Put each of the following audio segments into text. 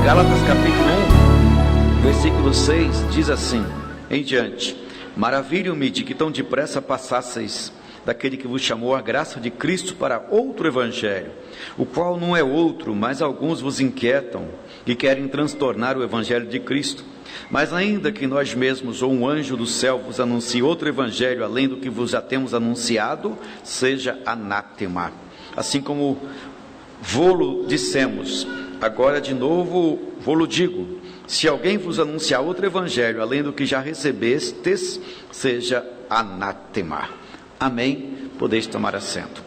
Gálatas capítulo 1, versículo 6, diz assim em diante: maravilho-me de que tão depressa passasseis daquele que vos chamou a graça de Cristo para outro evangelho, o qual não é outro, mas alguns vos inquietam e querem transtornar o evangelho de Cristo. Mas ainda que nós mesmos ou um anjo do céu vos anuncie outro evangelho além do que vos já temos anunciado, seja anátema. Assim como vô-lo dissemos, agora de novo vô-lo digo: se alguém vos anunciar outro evangelho além do que já recebestes, seja anátema. Amém? Podeis tomar assento.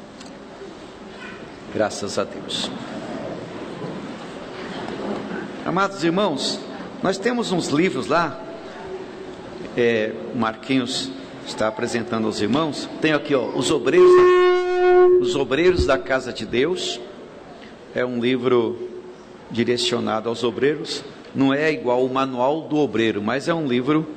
Graças a Deus. Amados irmãos, nós temos uns livros lá, o Marquinhos está apresentando aos irmãos. Tenho aqui, Os Obreiros da Casa de Deus. É um livro direcionado aos obreiros. Não é igual o Manual do Obreiro, mas é um livro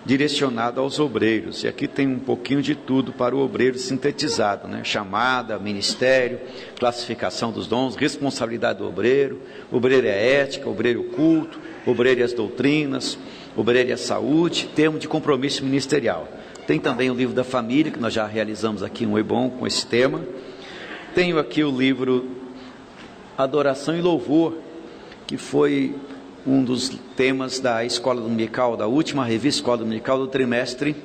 direcionado aos obreiros. E aqui tem um pouquinho de tudo para o obreiro sintetizado, né? Chamada, ministério, classificação dos dons, responsabilidade do obreiro, obreiro é ética, obreiro culto, obreiro e as doutrinas, obreiro e a saúde, termo de compromisso ministerial. Tem também o livro da família, que nós já realizamos aqui um EBOM com esse tema. Tenho aqui o livro Adoração e Louvor, que foi um dos temas da Escola Dominical, da última revista Escola Dominical do trimestre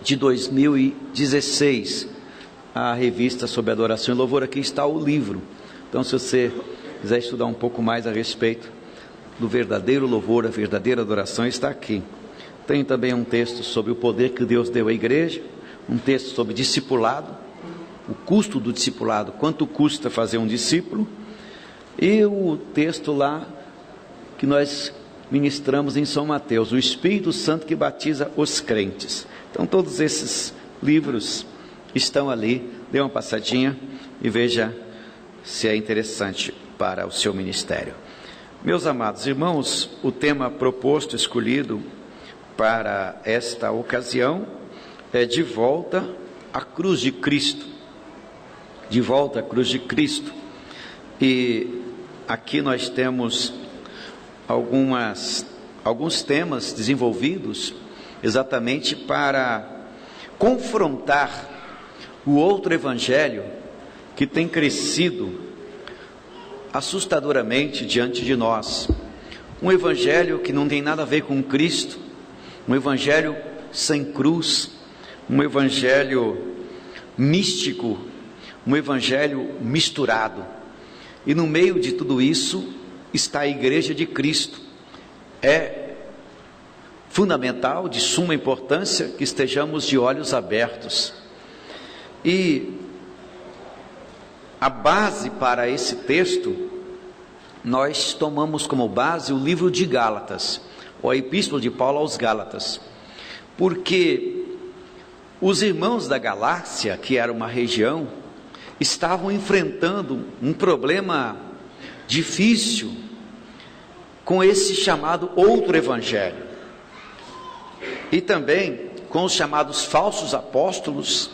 de 2016. A revista sobre adoração e louvor, aqui está o livro. Então, se você quiser estudar um pouco mais a respeito do verdadeiro louvor, a verdadeira adoração, está aqui. Tem também um texto sobre o poder que Deus deu à igreja, um texto sobre discipulado, o custo do discipulado, quanto custa fazer um discípulo, e o texto lá que nós ministramos em São Mateus, o Espírito Santo que batiza os crentes. Então todos esses livros estão ali, dê uma passadinha e veja se é interessante para o seu ministério. Meus amados irmãos, o tema proposto, escolhido para esta ocasião é De Volta à Cruz de Cristo. De volta à Cruz de Cristo. E aqui nós temos alguns temas desenvolvidos exatamente para confrontar o outro evangelho que tem crescido assustadoramente diante de nós. Um evangelho que não tem nada a ver com Cristo, um evangelho sem cruz, um evangelho místico, um evangelho misturado. E no meio de tudo isso está a Igreja de Cristo. É fundamental, de suma importância, que estejamos de olhos abertos. E a base para esse texto, nós tomamos como base o livro de Gálatas, ou a Epístola de Paulo aos Gálatas, porque os irmãos da Galácia, que era uma região, estavam enfrentando um problema difícil com esse chamado outro evangelho, e também com os chamados falsos apóstolos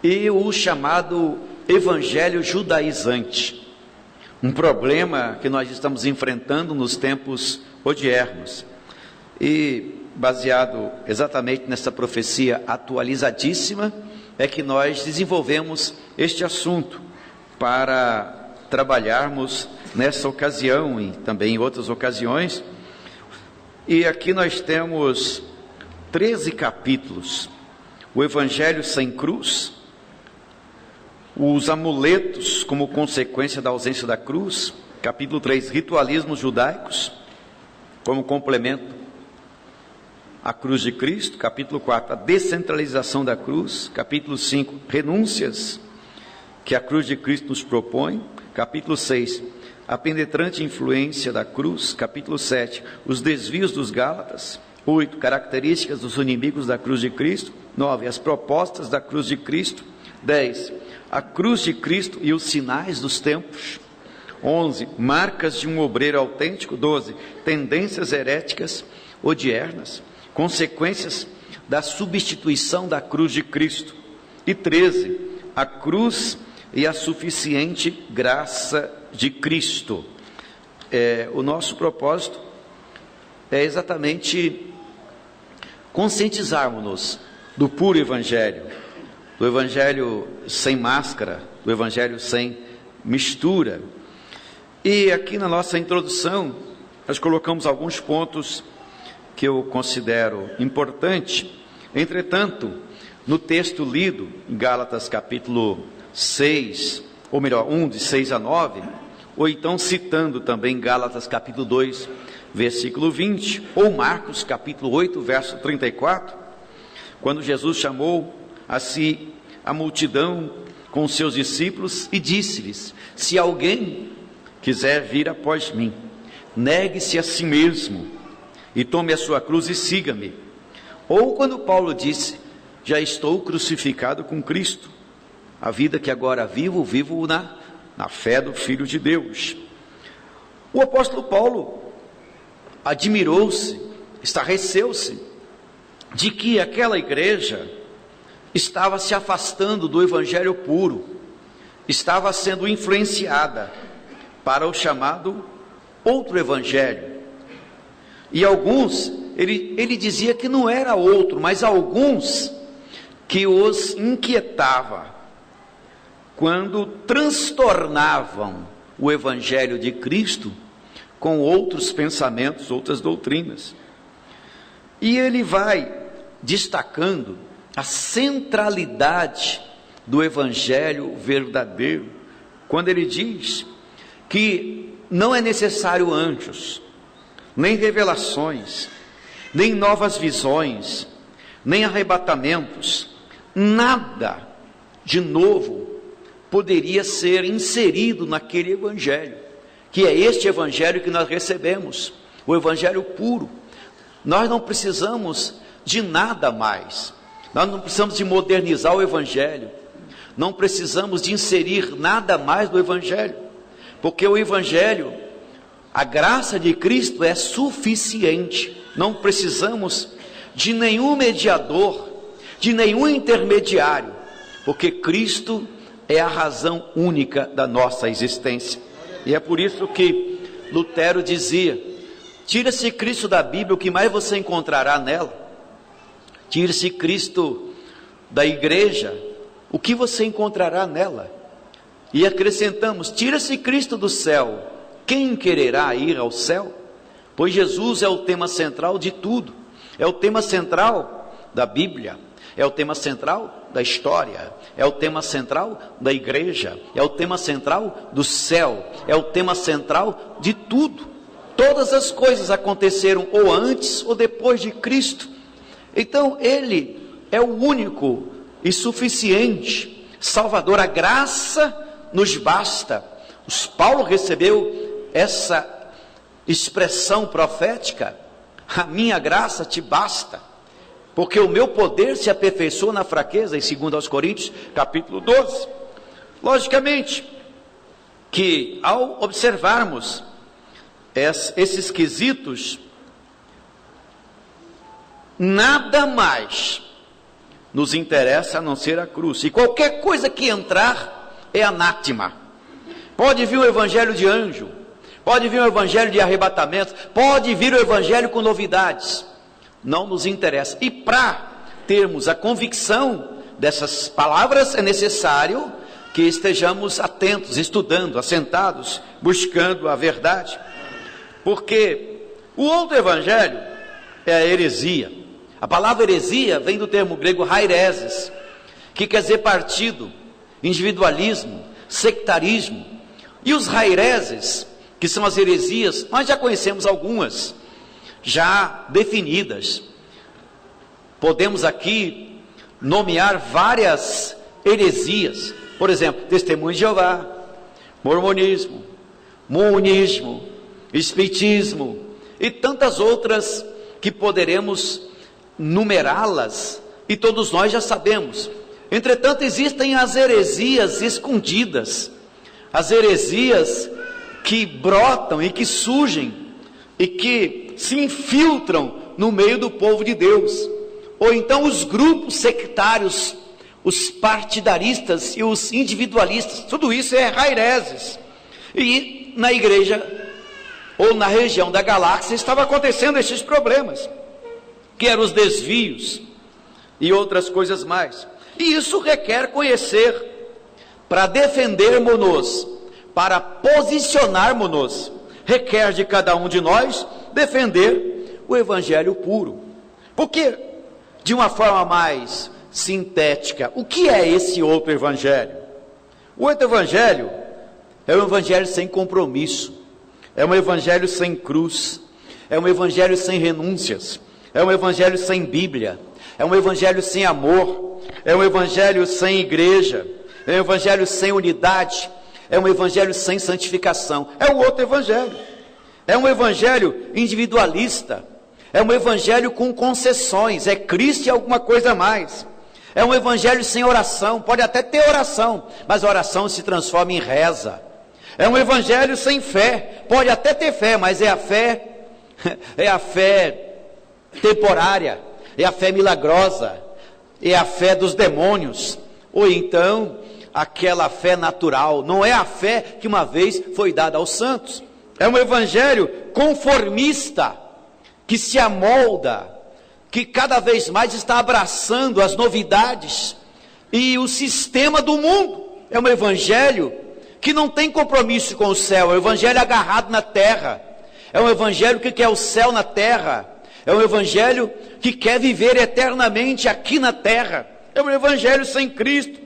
e o chamado evangelho judaizante, um problema que nós estamos enfrentando nos tempos odiernos. E baseado exatamente nessa profecia atualizadíssima, é que nós desenvolvemos este assunto para trabalharmos nessa ocasião e também em outras ocasiões. E aqui nós temos 13 capítulos: o Evangelho sem cruz, os amuletos como consequência da ausência da cruz, capítulo 3, ritualismos judaicos como complemento à cruz de Cristo, capítulo 4, a descentralização da cruz, capítulo 5, renúncias que a cruz de Cristo nos propõe, capítulo 6, a penetrante influência da cruz, capítulo 7, os desvios dos Gálatas, 8, características dos inimigos da cruz de Cristo, 9, as propostas da cruz de Cristo, 10, a cruz de Cristo e os sinais dos tempos, 11, marcas de um obreiro autêntico, 12, tendências heréticas odiernas, consequências da substituição da cruz de Cristo, e 13, a cruz e a suficiente graça de Cristo. o nosso propósito é exatamente conscientizarmos-nos do puro Evangelho, do Evangelho sem máscara, do Evangelho sem mistura. E aqui na nossa introdução, nós colocamos alguns pontos que eu considero importante. Entretanto, no texto lido, em Gálatas capítulo 6, ou melhor, 1, de 6 a 9, ou então citando também Gálatas capítulo 2, versículo 20, ou Marcos capítulo 8, verso 34, quando Jesus chamou a si a multidão com os seus discípulos e disse-lhes: se alguém quiser vir após mim, negue-se a si mesmo e tome a sua cruz e siga-me. Ou quando Paulo disse: já estou crucificado com Cristo, a vida que agora vivo, vivo na fé do Filho de Deus. O apóstolo Paulo admirou-se, estarreceu-se de que aquela igreja estava se afastando do Evangelho puro, estava sendo influenciada para o chamado outro Evangelho. E alguns, ele dizia que não era outro, mas alguns que os inquietava quando transtornavam o Evangelho de Cristo com outros pensamentos, outras doutrinas. E ele vai destacando a centralidade do Evangelho verdadeiro, quando ele diz que não é necessário anjos, nem revelações, nem novas visões, nem arrebatamentos, nada de novo poderia ser inserido naquele Evangelho, que é este Evangelho que nós recebemos, o Evangelho puro. Nós não precisamos de nada mais, nós não precisamos de modernizar o Evangelho, não precisamos de inserir nada mais no Evangelho, porque o Evangelho, a graça de Cristo é suficiente, não precisamos de nenhum mediador, de nenhum intermediário, porque Cristo é a razão única da nossa existência. E é por isso que Lutero dizia: tira-se Cristo da Bíblia, o que mais você encontrará nela? Tire-se Cristo da igreja, o que você encontrará nela? E acrescentamos: tira-se Cristo do céu, quem quererá ir ao céu? Pois Jesus é o tema central de tudo, é o tema central da Bíblia, é o tema central da história, é o tema central da igreja, é o tema central do céu, é o tema central de tudo. Todas as coisas aconteceram ou antes ou depois de Cristo. Então ele é o único e suficiente Salvador. A graça nos basta. Paulo recebeu essa expressão profética: a minha graça te basta, porque o meu poder se aperfeiçoa na fraqueza, em 2 aos Coríntios, capítulo 12. Logicamente, que ao observarmos esses quesitos, nada mais nos interessa a não ser a cruz, e qualquer coisa que entrar é anátema. Pode vir o evangelho de anjo, pode vir o evangelho de arrebatamento, pode vir o evangelho com novidades, não nos interessa. E para termos a convicção dessas palavras, é necessário que estejamos atentos, estudando, assentados, buscando a verdade, porque o outro evangelho é a heresia. A palavra heresia vem do termo grego haireses, que quer dizer partido, individualismo, sectarismo. E os haireses, que são as heresias, nós já conhecemos algumas, já definidas. Podemos aqui nomear várias heresias, por exemplo, Testemunho de Jeová, Mormonismo, Monismo, Espiritismo e tantas outras que poderemos numerá-las, e todos nós já sabemos. Entretanto, existem as heresias escondidas, as heresias que brotam e que surgem e que se infiltram no meio do povo de Deus, ou então os grupos sectários, os partidaristas e os individualistas. Tudo isso é haireses. E na igreja ou na região da galáxia, estava acontecendo esses problemas, que eram os desvios e outras coisas mais. E isso requer conhecer, para defendermos-nos, para posicionarmos-nos, requer de cada um de nós defender o evangelho puro. Porque, de uma forma mais sintética, o que é esse outro evangelho? O outro evangelho é um evangelho sem compromisso, é um evangelho sem cruz, é um evangelho sem renúncias, é um evangelho sem Bíblia, é um evangelho sem amor, é um evangelho sem igreja, é um evangelho sem unidade, é um evangelho sem santificação. É o outro evangelho, é um evangelho individualista, é um evangelho com concessões, é Cristo e alguma coisa a mais. É um evangelho sem oração, pode até ter oração, mas a oração se transforma em reza. É um evangelho sem fé, pode até ter fé, mas é a fé temporária, é a fé milagrosa, é a fé dos demônios, ou então aquela fé natural, não é a fé que uma vez foi dada aos santos. É um evangelho conformista, que se amolda, que cada vez mais está abraçando as novidades e o sistema do mundo. É um evangelho que não tem compromisso com o céu, é um evangelho agarrado na terra, é um evangelho que quer o céu na terra, é um evangelho que quer viver eternamente aqui na terra, é um evangelho sem Cristo,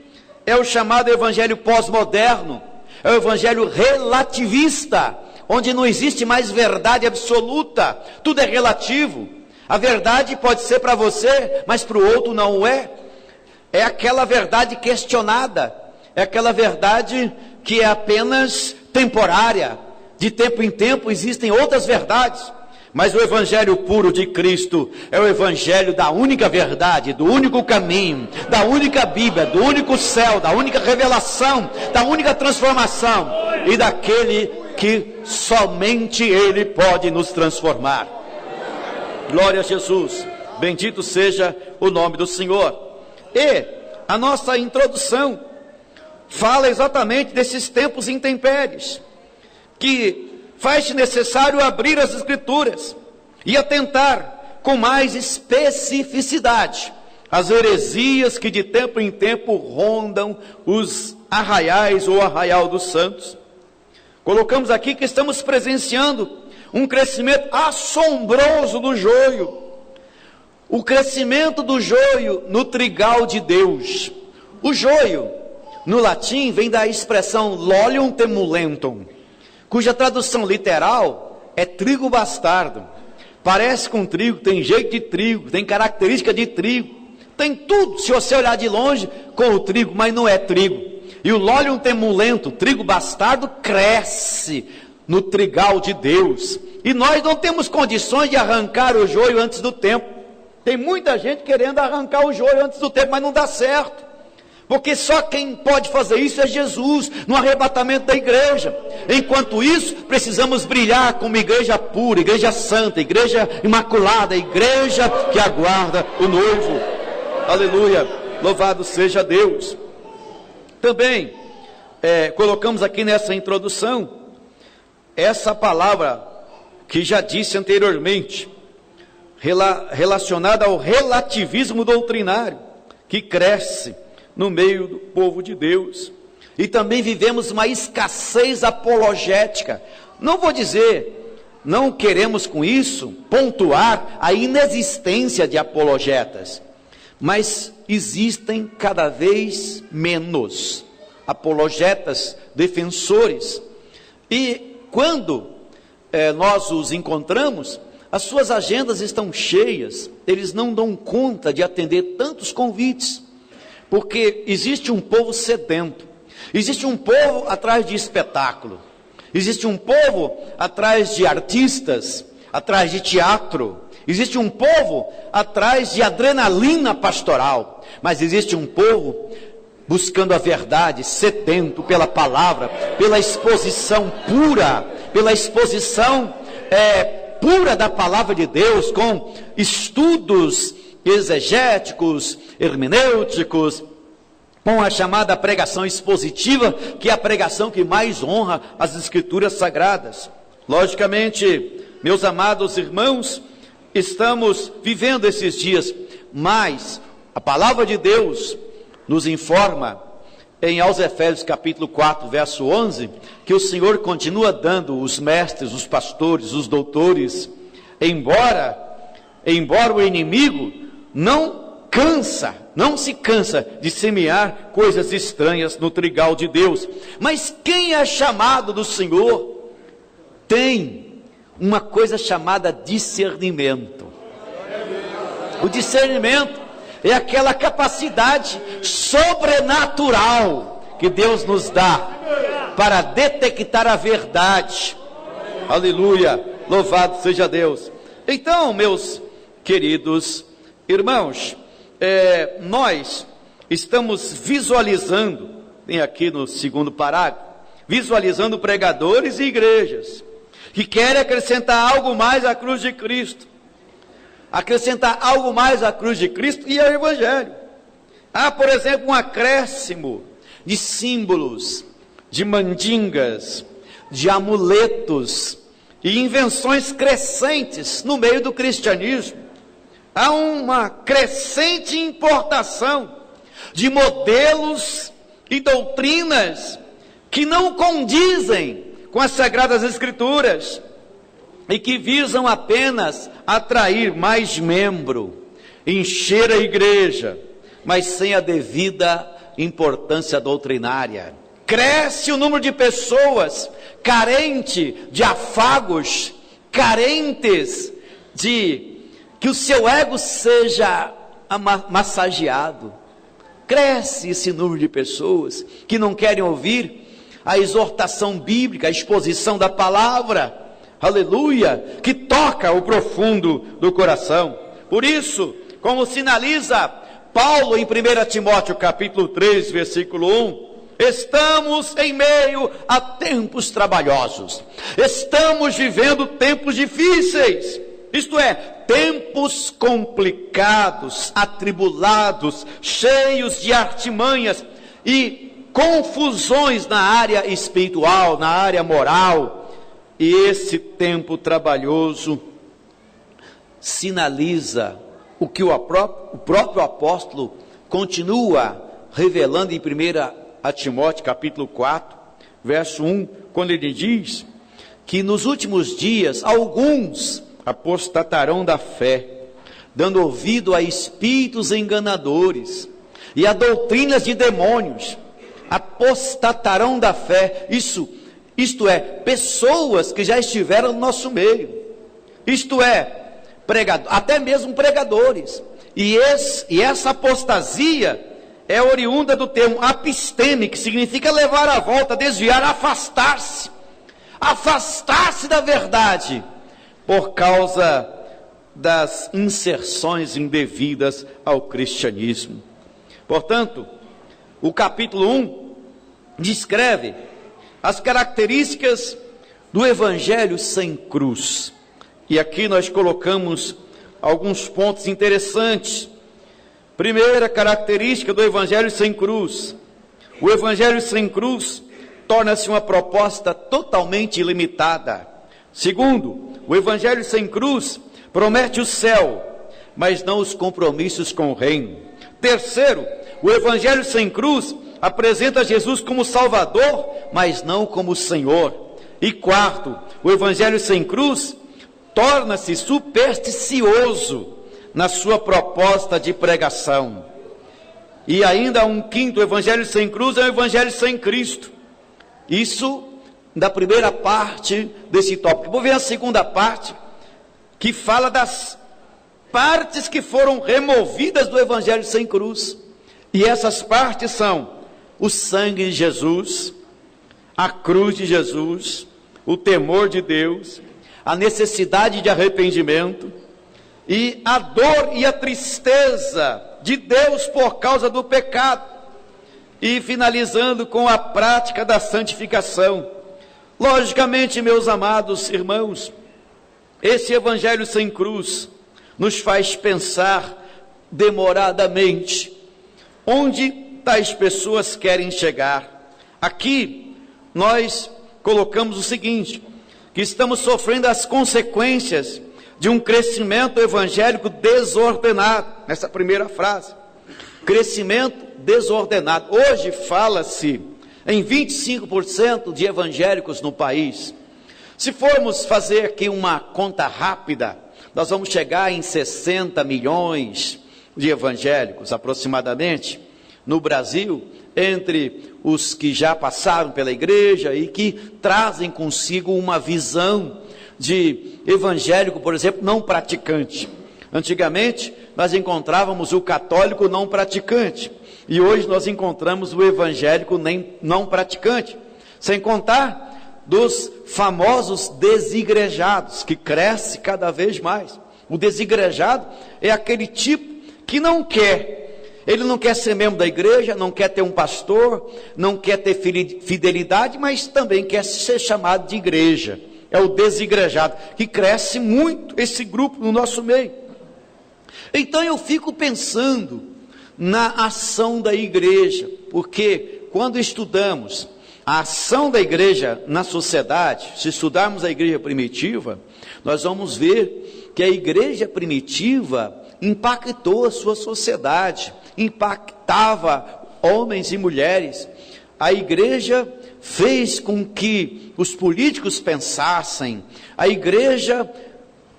é o chamado evangelho pós-moderno, é o evangelho relativista, onde não existe mais verdade absoluta, tudo é relativo. A verdade pode ser para você, mas para o outro não é. É aquela verdade questionada, é aquela verdade que é apenas temporária. De tempo em tempo existem outras verdades, mas o evangelho puro de Cristo é o evangelho da única verdade, do único caminho, da única Bíblia, do único céu, da única revelação, da única transformação e daquele que somente Ele pode nos transformar. Glória a Jesus, bendito seja o nome do Senhor. E a nossa introdução fala exatamente desses tempos intempéries, que faz necessário abrir as Escrituras e atentar com mais especificidade as heresias que de tempo em tempo rondam os arraiais ou arraial dos santos. Colocamos aqui que estamos presenciando um crescimento assombroso do joio, o crescimento do joio no trigal de Deus. O joio, no latim, vem da expressão lolium temulentum, cuja tradução literal é trigo bastardo. Parece com trigo, tem jeito de trigo, tem característica de trigo, tem tudo, se você olhar de longe, com o trigo, mas não é trigo. E o lolium temulentum, trigo bastardo, cresce no trigal de Deus, e nós não temos condições de arrancar o joio antes do tempo. Tem muita gente querendo arrancar o joio antes do tempo, mas não dá certo, porque só quem pode fazer isso é Jesus, no arrebatamento da igreja. Enquanto isso, precisamos brilhar como igreja pura, igreja santa, igreja imaculada, igreja que aguarda o noivo. Aleluia, louvado seja Deus. Também colocamos aqui nessa introdução essa palavra que já disse anteriormente, relacionada ao relativismo doutrinário, que cresce no meio do povo de Deus. E também vivemos uma escassez apologética. Não vou dizer, não queremos com isso pontuar a inexistência de apologetas, mas existem cada vez menos apologetas, defensores, e quando nós os encontramos, as suas agendas estão cheias, eles não dão conta de atender tantos convites, porque existe um povo sedento, existe um povo atrás de espetáculo, existe um povo atrás de artistas, atrás de teatro, existe um povo atrás de adrenalina pastoral, mas existe um povo buscando a verdade, sedento pela palavra, pela exposição pura, pela exposição pura da palavra de Deus, com estudos exegéticos, hermenêuticos, com a chamada pregação expositiva, que é a pregação que mais honra as Escrituras Sagradas. Logicamente, meus amados irmãos, estamos vivendo esses dias, mas a palavra de Deus nos informa em aos Efésios capítulo 4, verso 11, que o Senhor continua dando os mestres, os pastores, os doutores, embora o inimigo não se cansa de semear coisas estranhas no trigal de Deus, mas quem é chamado do Senhor tem uma coisa chamada discernimento. O discernimento é aquela capacidade sobrenatural que Deus nos dá para detectar a verdade. Aleluia, louvado seja Deus. Então, meus queridos irmãos, nós estamos visualizando, tem aqui no segundo parágrafo, visualizando pregadores e igrejas que querem acrescentar algo mais à cruz de Cristo. Acrescentar algo mais à cruz de Cristo e ao Evangelho. Há, por exemplo, um acréscimo de símbolos, de mandingas, de amuletos e invenções crescentes no meio do cristianismo. Há uma crescente importação de modelos e doutrinas que não condizem com as Sagradas Escrituras e que visam apenas atrair mais membro, encher a igreja, mas sem a devida importância doutrinária. Cresce o número de pessoas carentes de afagos, carentes de que o seu ego seja massageado. Cresce esse número de pessoas que não querem ouvir a exortação bíblica, a exposição da palavra, aleluia, que toca o profundo do coração. Por isso, como sinaliza Paulo em 1 Timóteo capítulo 3, versículo 1, estamos em meio a tempos trabalhosos, estamos vivendo tempos difíceis, isto é, tempos complicados, atribulados, cheios de artimanhas e confusões na área espiritual, na área moral. E esse tempo trabalhoso sinaliza o que o próprio apóstolo continua revelando em 1 Timóteo capítulo 4, verso 1, quando ele diz que nos últimos dias alguns apostatarão da fé, dando ouvido a espíritos enganadores e a doutrinas de demônios. Apostatarão da fé, isto é, pessoas que já estiveram no nosso meio, isto é, até mesmo pregadores, e essa apostasia é oriunda do termo apisteme, que significa levar à volta, desviar, afastar-se da verdade, por causa das inserções indevidas ao cristianismo. Portanto, o capítulo 1 descreve as características do evangelho sem cruz. E aqui nós colocamos alguns pontos interessantes. Primeira característica do evangelho sem cruz: o evangelho sem cruz torna-se uma proposta totalmente ilimitada. Segundo, o evangelho sem cruz promete o céu, mas não os compromissos com o reino. Terceiro, o evangelho sem cruz apresenta Jesus como Salvador, mas não como Senhor. E quarto, o evangelho sem cruz torna-se supersticioso na sua proposta de pregação. E ainda um quinto, o evangelho sem cruz é o evangelho sem Cristo. Isso da primeira parte desse tópico. Vou ver a segunda parte, que fala das partes que foram removidas do evangelho sem cruz. E essas partes são o sangue de Jesus, a cruz de Jesus, o temor de Deus, a necessidade de arrependimento e a dor e a tristeza de Deus por causa do pecado. E finalizando com a prática da santificação. Logicamente, meus amados irmãos, esse evangelho sem cruz nos faz pensar demoradamente onde tais pessoas querem chegar. Aqui nós colocamos o seguinte: que estamos sofrendo as consequências de um crescimento evangélico desordenado, nessa primeira frase, crescimento desordenado. Hoje fala-se em 25% de evangélicos no país. Se formos fazer aqui uma conta rápida, nós vamos chegar em 60 milhões de evangélicos, aproximadamente, no Brasil, entre os que já passaram pela igreja e que trazem consigo uma visão de evangélico, por exemplo, não praticante. Antigamente, nós encontrávamos o católico não praticante, e hoje nós encontramos o evangélico não praticante, sem contar dos famosos desigrejados, que cresce cada vez mais. O desigrejado é aquele tipo que não quer, ele não quer ser membro da igreja, não quer ter um pastor, não quer ter fidelidade, mas também quer ser chamado de igreja. É o desigrejado, que cresce muito esse grupo no nosso meio. Então eu fico pensando na ação da igreja, porque quando estudamos a ação da igreja na sociedade, se estudarmos a igreja primitiva, nós vamos ver que a igreja primitiva impactou a sua sociedade, impactava homens e mulheres. A igreja fez com que os políticos pensassem, a igreja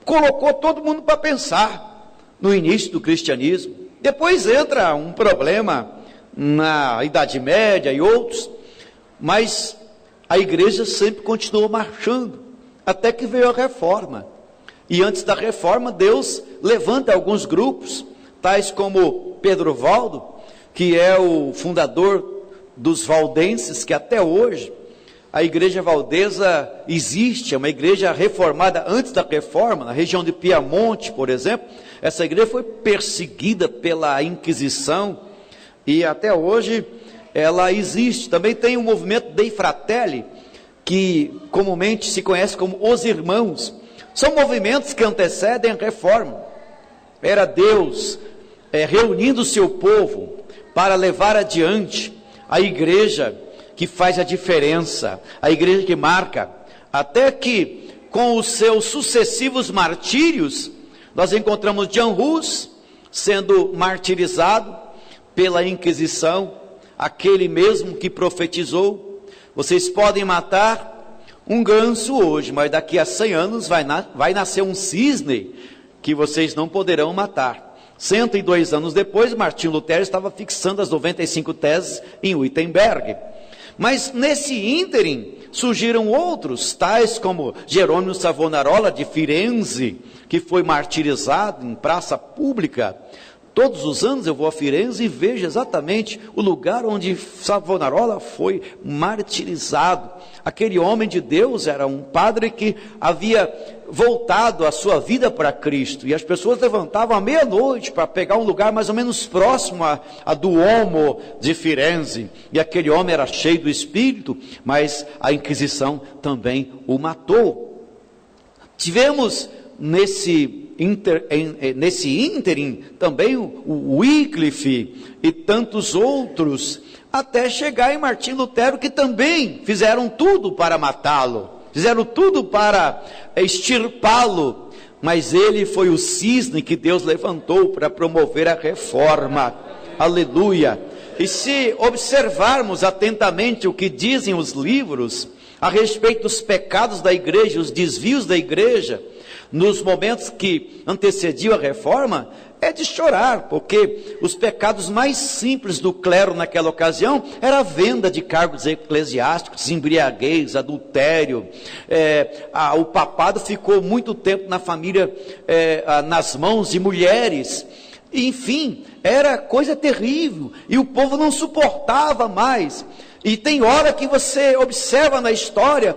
colocou todo mundo para pensar no início do cristianismo. Depois entra um problema na Idade Média e outros, mas a igreja sempre continuou marchando, até que veio a reforma. E antes da reforma, Deus levanta alguns grupos, tais como Pedro Valdo, que é o fundador dos valdenses, que até hoje a igreja valdesa existe, é uma igreja reformada antes da reforma, na região de Piamonte, por exemplo. Essa igreja foi perseguida pela Inquisição e até hoje ela existe. Também tem o movimento Dei Fratelli, que comumente se conhece como os irmãos. São movimentos que antecedem a reforma. Era Deus reunindo o seu povo para levar adiante a igreja que faz a diferença, a igreja que marca, até que com os seus sucessivos martírios, nós encontramos Jan Hus sendo martirizado pela Inquisição, aquele mesmo que profetizou: vocês podem matar um ganso hoje, mas daqui a 100 anos vai nascer um cisne que vocês não poderão matar. 102 anos depois, Martinho Lutero estava fixando as 95 teses em Wittenberg. Mas nesse ínterim surgiram outros, tais como Jerônimo Savonarola de Firenze, que foi martirizado em praça pública. Todos os anos eu vou a Firenze e vejo exatamente o lugar onde Savonarola foi martirizado. Aquele homem de Deus era um padre que havia voltado a sua vida para Cristo, e as pessoas levantavam à meia-noite para pegar um lugar mais ou menos próximo a Duomo de Firenze, e aquele homem era cheio do Espírito, mas a Inquisição também o matou. Tivemos nesse ínterim também o Wycliffe e tantos outros, até chegar em Martim Lutero, que também fizeram tudo para matá-lo, fizeram tudo para extirpá-lo, mas ele foi o cisne que Deus levantou para promover a reforma. Aleluia! E se observarmos atentamente o que dizem os livros a respeito dos pecados da igreja, os desvios da igreja, nos momentos que antecediam a reforma, é de chorar, porque os pecados mais simples do clero naquela ocasião era a venda de cargos eclesiásticos, embriaguez, adultério. O papado ficou muito tempo na família, nas mãos de mulheres. Enfim, era coisa terrível, e o povo não suportava mais. E tem hora que você observa na história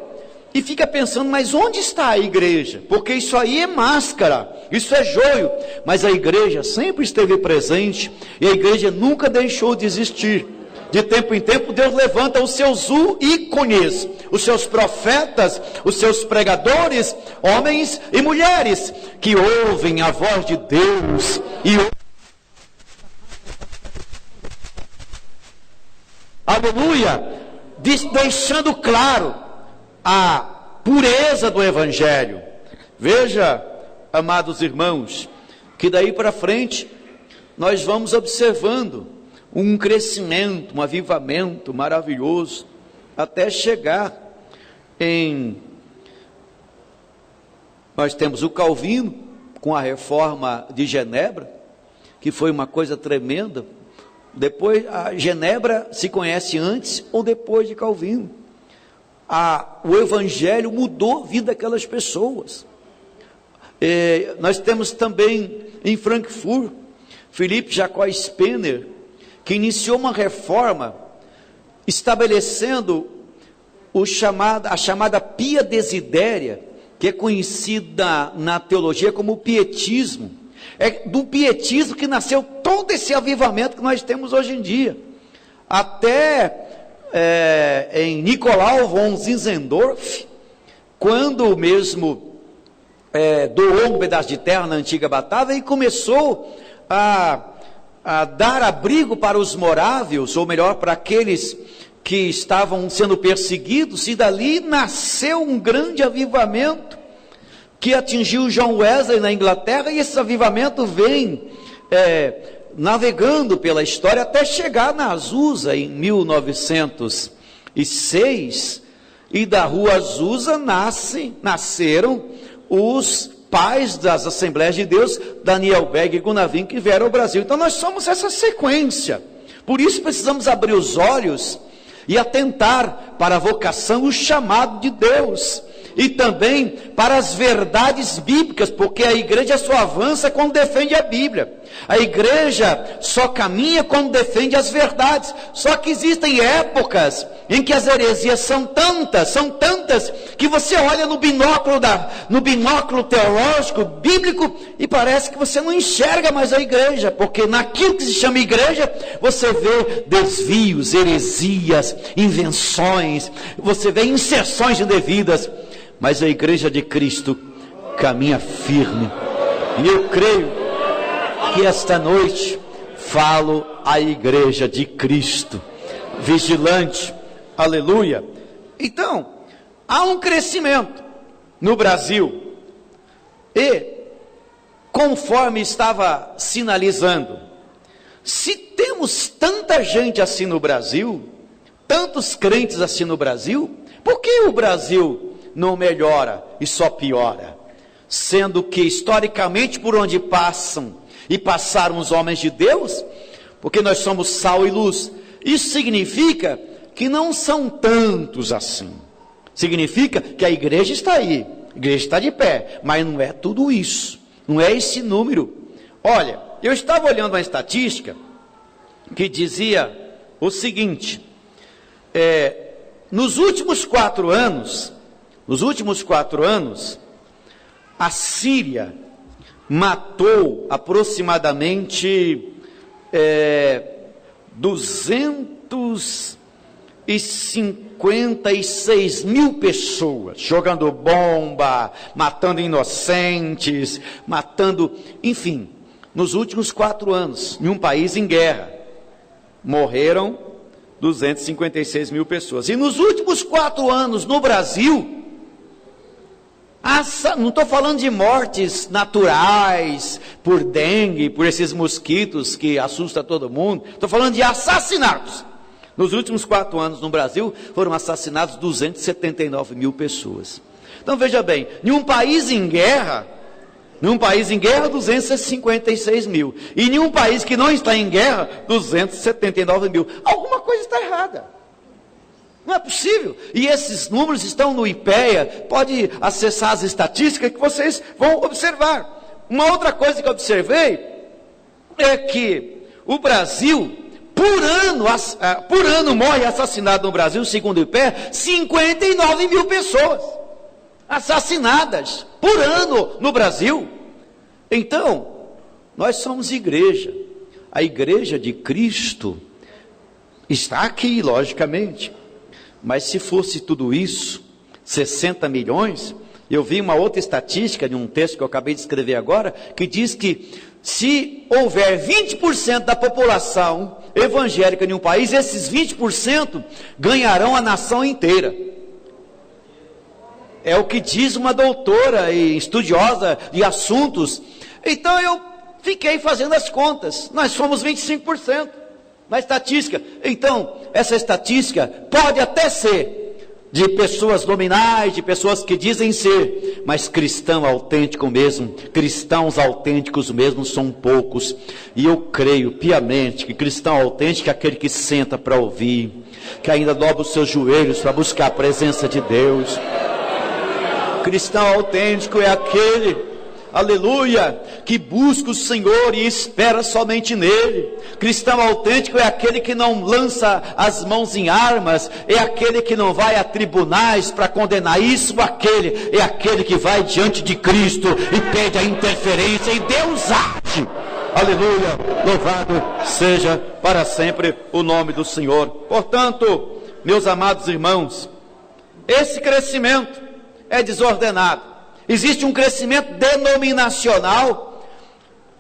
e fica pensando, mas onde está a igreja? Porque isso aí é máscara, isso é joio. Mas a igreja sempre esteve presente, e a igreja nunca deixou de existir. De tempo em tempo Deus levanta os seus ícones, os seus profetas, os seus pregadores, homens e mulheres, que ouvem a voz de Deus, aleluia, deixando claro a pureza do Evangelho. Veja, amados irmãos, que daí para frente nós vamos observando um crescimento, um avivamento maravilhoso, até chegar nós temos o Calvino, com a reforma de Genebra, que foi uma coisa tremenda. Depois, a Genebra se conhece antes ou depois de Calvino. O Evangelho mudou a vida daquelas pessoas. Nós temos também em Frankfurt, Philipp Jacob Spener, que iniciou uma reforma, estabelecendo a chamada Pia Desidéria, que é conhecida na teologia como pietismo. É do pietismo que nasceu todo esse avivamento que nós temos hoje em dia. Até em Nicolau von Zinzendorf, quando mesmo doou um pedaço de terra na antiga Batávia e começou a dar abrigo para os morávios, ou melhor, para aqueles que estavam sendo perseguidos, e dali nasceu um grande avivamento que atingiu John Wesley na Inglaterra, e esse avivamento vem navegando pela história até chegar na Azusa em 1906, e da rua Azusa nasceram os pais das Assembleias de Deus, Daniel Berg e Gunavin, que vieram ao Brasil. Então nós somos essa sequência, por isso precisamos abrir os olhos e atentar para a vocação, o chamado de Deus, e também para as verdades bíblicas, porque a igreja só avança quando defende a Bíblia, a igreja só caminha quando defende as verdades. Só que existem épocas em que as heresias são tantas, que você olha no binóculo teológico, bíblico, e parece que você não enxerga mais a igreja, porque naquilo que se chama igreja, você vê desvios, heresias, invenções, você vê inserções indevidas, mas a igreja de Cristo caminha firme, e eu creio que esta noite falo à igreja de Cristo, vigilante, aleluia. Então, há um crescimento no Brasil, e conforme estava sinalizando, se temos tanta gente assim no Brasil, tantos crentes assim no Brasil, por que o Brasil não melhora e só piora? Sendo que historicamente por onde passaram os homens de Deus, porque nós somos sal e luz, isso significa que não são tantos assim. Significa que a igreja está aí, a igreja está de pé, mas não é tudo isso, não é esse número. Olha, eu estava olhando uma estatística que dizia o seguinte: nos últimos 4 anos, a Síria matou aproximadamente 256 mil pessoas, jogando bomba, matando inocentes, enfim, nos últimos 4 anos, em um país em guerra, morreram 256 mil pessoas. E nos últimos 4 anos no Brasil, não estou falando de mortes naturais, por dengue, por esses mosquitos que assustam todo mundo, estou falando de assassinatos. Nos últimos 4 anos no Brasil, foram assassinados 279 mil pessoas. Então veja bem, em um país em guerra, 256 mil, e em um país que não está em guerra, 279 mil, alguma coisa está errada. Não é possível. E esses números estão no IPEA, pode acessar as estatísticas que vocês vão observar. Uma outra coisa que eu observei é que o Brasil, por ano morre assassinado no Brasil, segundo o IPEA, 59 mil pessoas assassinadas por ano no Brasil. Então, nós somos igreja, a igreja de Cristo está aqui, logicamente. Mas se fosse tudo isso, 60 milhões, eu vi uma outra estatística de um texto que eu acabei de escrever agora, que diz que se houver 20% da população evangélica em um país, esses 20% ganharão a nação inteira. É o que diz uma doutora e estudiosa de assuntos. Então eu fiquei fazendo as contas. Nós somos 25% na estatística. Então, essa estatística pode até ser de pessoas nominais, de pessoas que dizem ser, mas cristão autêntico mesmo, cristãos autênticos mesmo são poucos. E eu creio piamente que cristão autêntico é aquele que senta para ouvir, que ainda dobra os seus joelhos para buscar a presença de Deus. Cristão autêntico é aquele, aleluia, que busca o Senhor e espera somente nele. Cristão autêntico é aquele que não lança as mãos em armas, é aquele que não vai a tribunais para condenar isso ou aquele, é aquele que vai diante de Cristo e pede a interferência e Deus age. Aleluia, louvado seja para sempre o nome do Senhor. Portanto, meus amados irmãos, esse crescimento é desordenado. Existe um crescimento denominacional.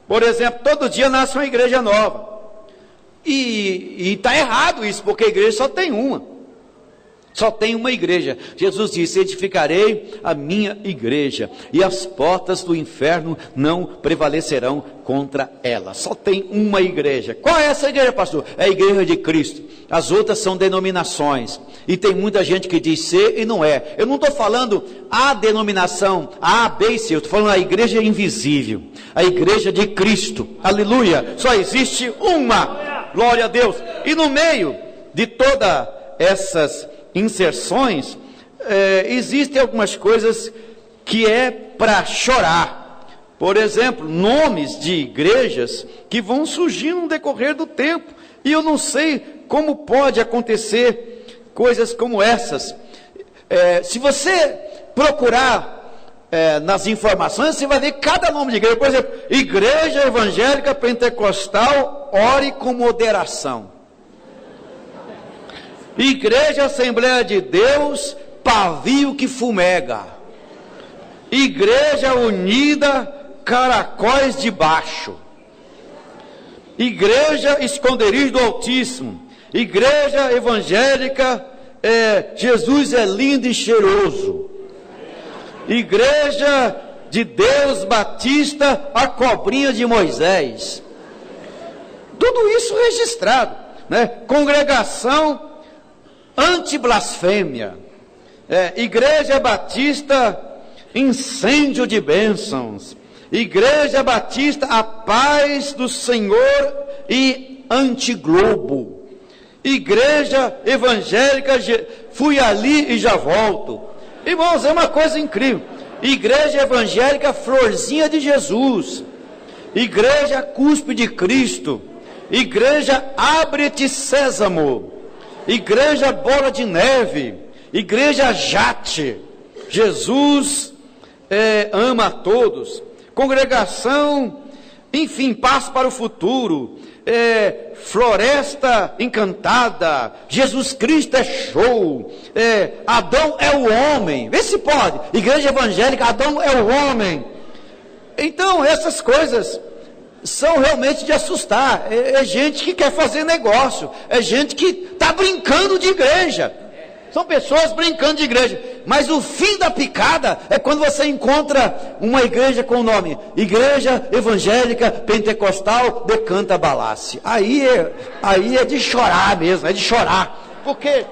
Por exemplo, todo dia nasce uma igreja nova. E está errado isso, porque a igreja só tem uma. Só tem uma igreja. Jesus disse: edificarei a minha igreja, e as portas do inferno não prevalecerão contra ela. Só tem uma igreja. Qual é essa igreja, pastor? É a igreja de Cristo. As outras são denominações. E tem muita gente que diz ser e não é. Eu não estou falando a denominação A, B e C. Eu estou falando a igreja invisível, a igreja de Cristo. Aleluia. Só existe uma. Glória a Deus. E no meio de todas essas inserções, existem algumas coisas que é para chorar. Por exemplo, nomes de igrejas que vão surgindo no decorrer do tempo, e eu não sei como pode acontecer coisas como essas. Se você procurar nas informações, você vai ver cada nome de igreja. Por exemplo, Igreja Evangélica Pentecostal, ore com moderação. Igreja Assembleia de Deus, pavio que fumega. Igreja Unida, caracóis de baixo. Igreja Esconderijo do Altíssimo. Igreja Evangélica, Jesus é lindo e cheiroso. Igreja de Deus Batista, a cobrinha de Moisés. Tudo isso registrado, né? Congregação anti-blasfêmia, Igreja Batista, incêndio de bênçãos, Igreja Batista, a paz do Senhor e anti-globo, Igreja Evangélica, fui ali e já volto. Irmãos, é uma coisa incrível. Igreja Evangélica, florzinha de Jesus, Igreja Cuspe de Cristo, Igreja Abre-te Sésamo, Igreja Bola de Neve, Igreja Jate, Jesus ama a todos, Congregação, enfim, Paz para o Futuro, Floresta Encantada, Jesus Cristo é show, Adão é o homem, vê se pode, Igreja Evangélica, Adão é o homem. Então essas coisas são realmente de assustar. É gente que quer fazer negócio, é gente que está brincando de igreja, são pessoas brincando de igreja, mas o fim da picada é quando você encontra uma igreja com o nome Igreja Evangélica Pentecostal de Canta Balace. Aí é de chorar mesmo, é de chorar, porque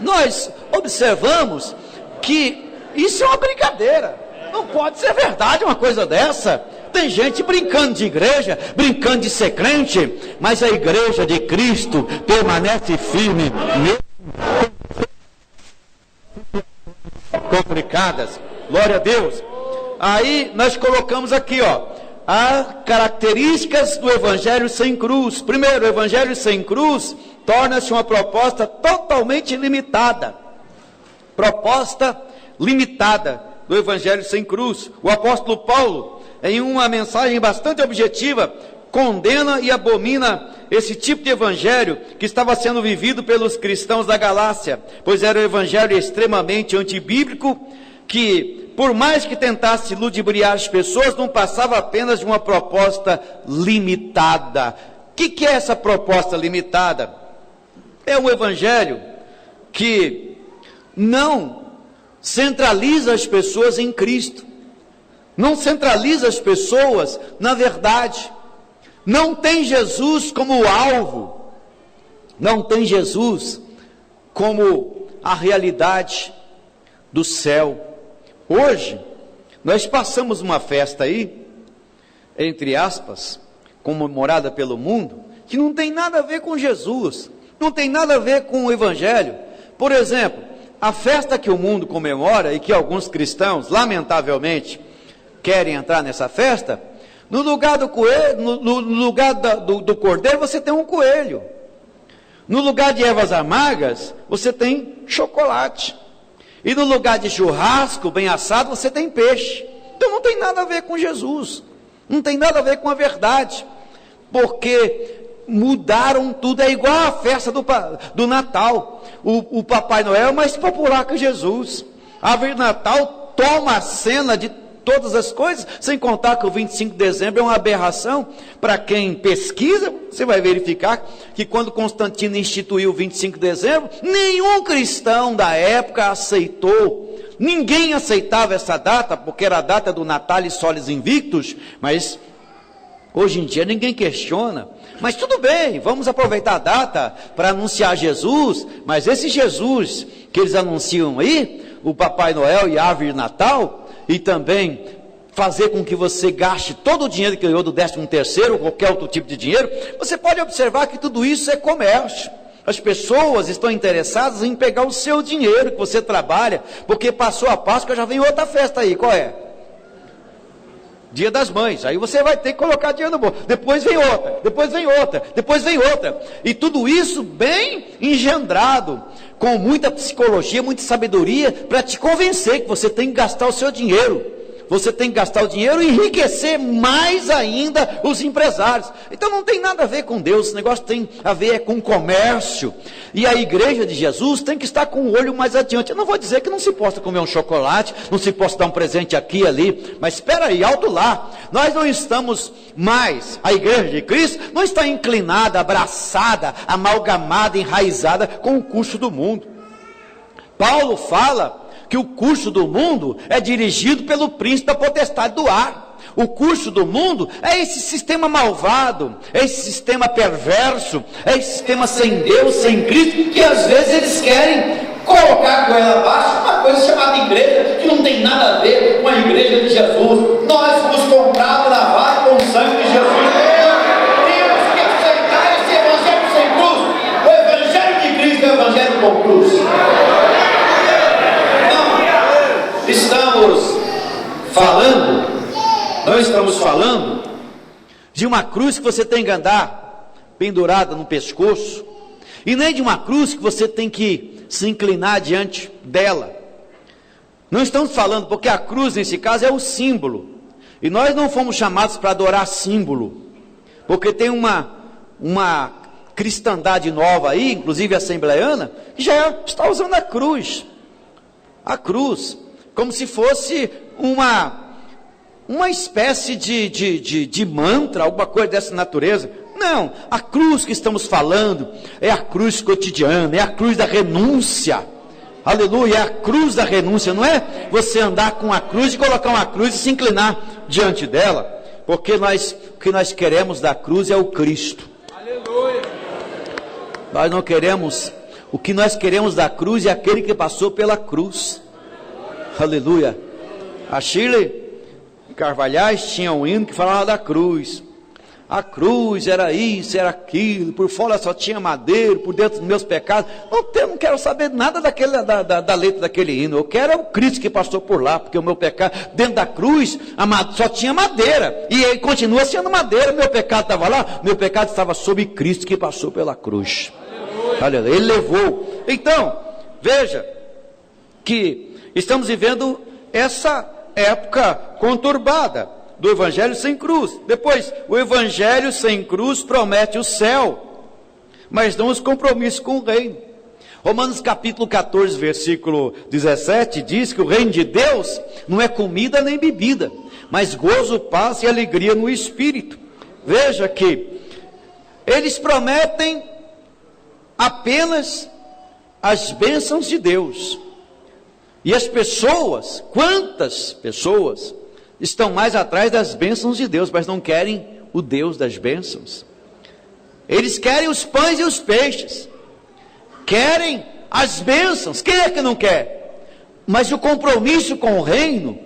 nós observamos que isso é uma brincadeira, não pode ser verdade uma coisa dessa. Tem gente brincando de igreja, brincando de ser crente, mas a igreja de Cristo permanece firme, mesmo complicadas. Glória a Deus. Aí nós colocamos aqui, as características do evangelho sem cruz. Primeiro, o evangelho sem cruz torna-se uma proposta totalmente limitada. Proposta limitada do evangelho sem cruz. O apóstolo Paulo, em uma mensagem bastante objetiva, condena e abomina esse tipo de evangelho que estava sendo vivido pelos cristãos da Galácia, pois era um evangelho extremamente antibíblico, que por mais que tentasse ludibriar as pessoas, não passava apenas de uma proposta limitada. O que é essa proposta limitada? É um evangelho que não centraliza as pessoas em Cristo, não centraliza as pessoas na verdade, não tem Jesus como alvo, não tem Jesus como a realidade do céu. Hoje, nós passamos uma festa aí, entre aspas, comemorada pelo mundo, que não tem nada a ver com Jesus, não tem nada a ver com o Evangelho. Por exemplo, a festa que o mundo comemora e que alguns cristãos, lamentavelmente, querem entrar nessa festa, no lugar do coelho, no lugar do cordeiro, você tem um coelho. No lugar de ervas amargas, você tem chocolate. E no lugar de churrasco bem assado, você tem peixe. Então não tem nada a ver com Jesus, não tem nada a ver com a verdade, porque mudaram tudo. É igual a festa do Natal. O Papai Noel é mais popular que Jesus. A árvore de Natal toma a cena de todas as coisas, sem contar que o 25 de dezembro é uma aberração. Para quem pesquisa, você vai verificar que quando Constantino instituiu o 25 de dezembro, nenhum cristão da época aceitou, ninguém aceitava essa data, porque era a data do Natalis Solis Invictus, mas hoje em dia ninguém questiona. Mas tudo bem, vamos aproveitar a data para anunciar Jesus, mas esse Jesus que eles anunciam aí, o Papai Noel e a árvore de Natal, e também fazer com que você gaste todo o dinheiro que ganhou do 13º ou qualquer outro tipo de dinheiro, você pode observar que tudo isso é comércio. As pessoas estão interessadas em pegar o seu dinheiro que você trabalha, porque passou a Páscoa, já vem outra festa aí. Qual é? Dia das Mães. Aí você vai ter que colocar dinheiro no bolso. Depois vem outra, depois vem outra, depois vem outra. E tudo isso bem engendrado, com muita psicologia, muita sabedoria, para te convencer que você tem que gastar o seu dinheiro. Você tem que gastar o dinheiro e enriquecer mais ainda os empresários. Então não tem nada a ver com Deus, esse negócio tem a ver com comércio. E a igreja de Jesus tem que estar com o olho mais adiante. Eu não vou dizer que não se possa comer um chocolate, não se possa dar um presente aqui e ali, mas espera aí, alto lá. Nós não estamos mais, a igreja de Cristo não está inclinada, abraçada, amalgamada, enraizada com o curso do mundo. Paulo fala que o curso do mundo é dirigido pelo príncipe da potestade do ar. O curso do mundo é esse sistema malvado, é esse sistema perverso, é esse sistema sem Deus, sem Cristo, que às vezes eles querem colocar com ela abaixo uma coisa chamada igreja, que não tem nada a ver com a igreja de Jesus. Nós fomos comprados na vara com o sangue de Jesus. Temos que aceitar esse evangelho sem cruz. O evangelho de Cristo é o evangelho com cruz. Não estamos falando de uma cruz que você tem que andar pendurada no pescoço, e nem de uma cruz que você tem que se inclinar diante dela. Não estamos falando, porque a cruz nesse caso é o símbolo, e nós não fomos chamados para adorar símbolo, porque tem uma cristandade nova aí, inclusive assembleiana, que já está usando a cruz, como se fosse uma espécie de mantra, alguma coisa dessa natureza. Não, a cruz que estamos falando é a cruz cotidiana, é a cruz da renúncia. Aleluia, é a cruz da renúncia, não é você andar com a cruz e colocar uma cruz e se inclinar diante dela, porque o que nós queremos da cruz é o Cristo. Aleluia. Nós não queremos, o que nós queremos da cruz é aquele que passou pela cruz. Aleluia. A Shirley Carvalhais tinha um hino que falava da cruz. A cruz era isso, era aquilo, por fora só tinha madeiro, por dentro dos meus pecados. Não quero saber nada da letra daquele hino. Eu quero o Cristo que passou por lá, porque o meu pecado, dentro da cruz, só tinha madeira, e ele continua sendo madeira. Meu pecado estava lá, meu pecado estava sobre Cristo que passou pela cruz. Aleluia. Ele levou. Então, veja que estamos vivendo essa época conturbada do evangelho sem cruz. Depois, o evangelho sem cruz promete o céu, mas não os compromissos com o reino. Romanos capítulo 14, versículo 17, diz que o reino de Deus não é comida nem bebida, mas gozo, paz e alegria no Espírito. Veja que eles prometem apenas as bênçãos de Deus, E as pessoas, quantas pessoas estão mais atrás das bênçãos de Deus, mas não querem o Deus das bênçãos. Eles querem os pães e os peixes, querem as bênçãos. Quem é que não quer? Mas o compromisso com o reino,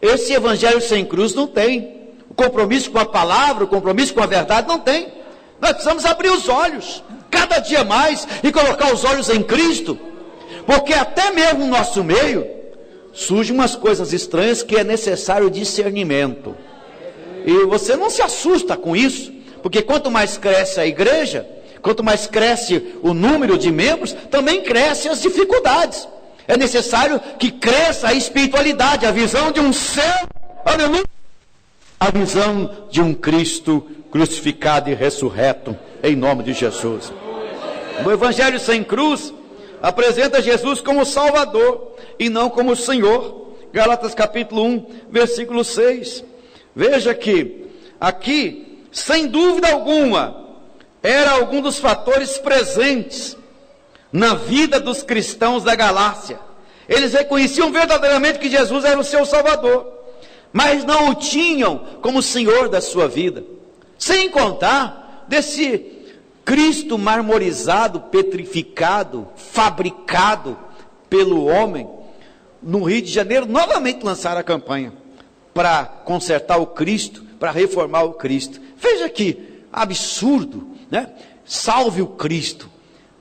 esse evangelho sem cruz não tem. O compromisso com a palavra, o compromisso com a verdade não tem. Nós precisamos abrir os olhos, cada dia mais, e colocar os olhos em Cristo, porque até mesmo no nosso meio, surgem umas coisas estranhas que é necessário discernimento. E você não se assusta com isso, porque quanto mais cresce a igreja, quanto mais cresce o número de membros, também crescem as dificuldades. É necessário que cresça a espiritualidade, a visão de um céu, aleluia, a visão de um Cristo crucificado e ressurreto, em nome de Jesus. O evangelho sem cruz apresenta Jesus como Salvador e não como Senhor. Gálatas capítulo 1, versículo 6. Veja que aqui, sem dúvida alguma, era algum dos fatores presentes na vida dos cristãos da Galácia. Eles reconheciam verdadeiramente que Jesus era o seu Salvador, mas não o tinham como Senhor da sua vida. Sem contar desse Cristo marmorizado, petrificado, fabricado pelo homem. No Rio de Janeiro, novamente lançaram a campanha para consertar o Cristo, para reformar o Cristo. Veja que absurdo, né? Salve o Cristo.